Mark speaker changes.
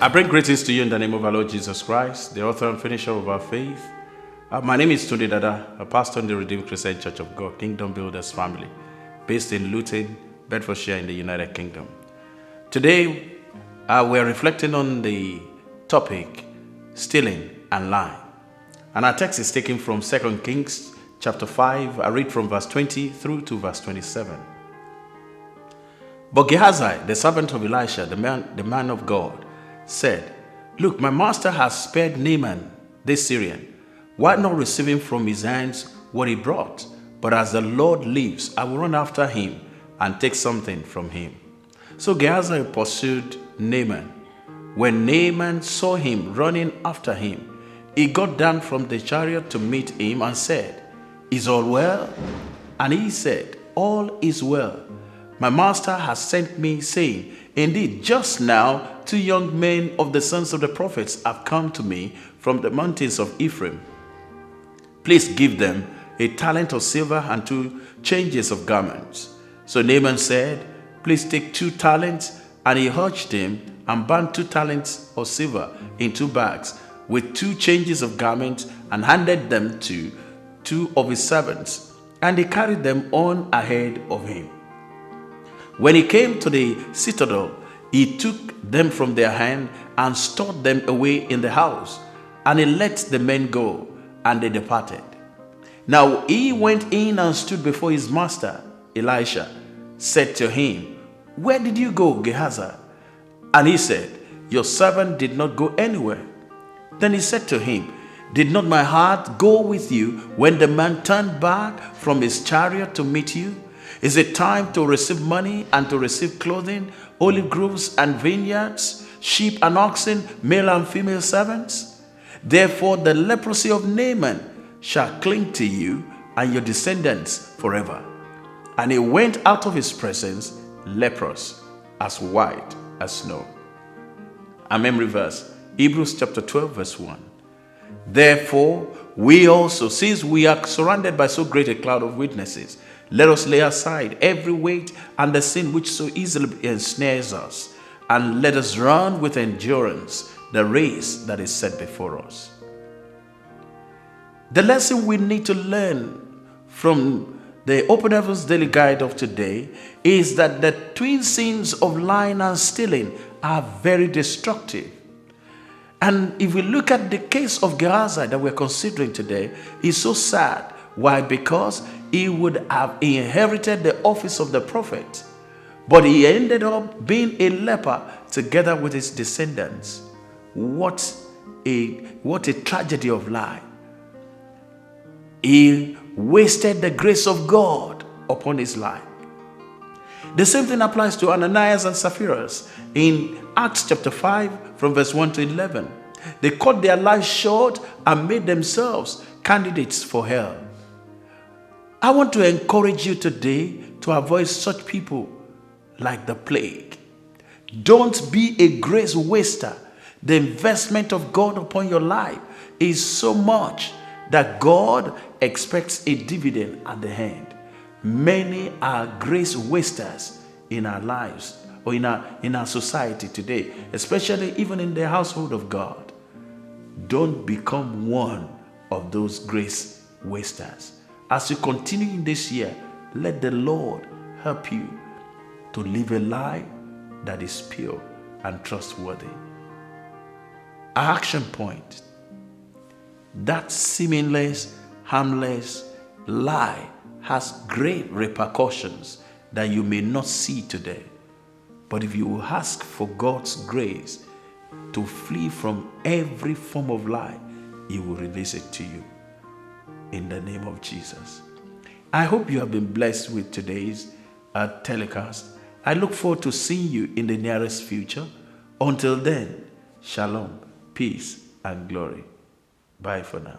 Speaker 1: I bring greetings to you in the name of our Lord Jesus Christ, the author and finisher of our faith. My name is Tunde Dada, a pastor in the Redeemed Christian Church of God, Kingdom Builders Family, based in Luton, Bedfordshire in the United Kingdom. Today, we're reflecting on the topic, stealing and lying. And our text is taken from 2 Kings chapter 5. I read from verse 20 through to verse 27. But Gehazi, the servant of Elisha, the man of God, said, "Look, my master has spared Naaman, this Syrian. Why not receiving from his hands what he brought? But as the Lord lives, I will run after him and take something from him." So Gehazi pursued Naaman. When Naaman saw him running after him, he got down from the chariot to meet him and said, "Is all well?" And he said, "All is well. My master has sent me, saying, Indeed, just now 2 young men of the sons of the prophets have come to me from the mountains of Ephraim. Please give them a talent of silver and 2 changes of garments." So Naaman said, "Please take 2 talents. And he urged him and bound 2 talents of silver in 2 bags with 2 changes of garments and handed them to 2 of his servants. And he carried them on ahead of him. When he came to the citadel, he took them from their hand and stored them away in the house. And he let the men go, and they departed. Now he went in and stood before his master. Elisha said to him, "Where did you go, Gehazi?" And he said, "Your servant did not go anywhere." Then he said to him, "Did not my heart go with you when the man turned back from his chariot to meet you? Is it time to receive money and to receive clothing, olive groves and vineyards, sheep and oxen, male and female servants? Therefore the leprosy of Naaman shall cling to you and your descendants forever." And he went out of his presence leprous, as white as snow. A memory verse, Hebrews chapter 12 verse 1. Therefore we also, since we are surrounded by so great a cloud of witnesses, let us lay aside every weight and the sin which so easily ensnares us, and let us run with endurance the race that is set before us. The lesson we need to learn from the Open Heavens Daily Guide of today is that the twin sins of lying and stealing are very destructive. And if we look at the case of Gehazi that we're considering today, it's so sad. Why? Because he would have inherited the office of the prophet, but he ended up being a leper together with his descendants. What a tragedy of life. He wasted the grace of God upon his life. The same thing applies to Ananias and Sapphira in Acts chapter 5 from verse 1 to 11. They cut their lives short and made themselves candidates for hell. I want to encourage you today to avoid such people like the plague. Don't be a grace waster. The investment of God upon your life is so much that God expects a dividend at the end. Many are grace wasters in our lives or in our society today, especially even in the household of God. Don't become one of those grace wasters. As you continue in this year, let the Lord help you to live a life that is pure and trustworthy. Our action point: that seemingly harmless lie has great repercussions that you may not see today. But if you ask for God's grace to flee from every form of lie, He will release it to you. In the name of Jesus. I hope you have been blessed with today's telecast. I look forward to seeing you in the nearest future. Until then, shalom, peace, and glory. Bye for now.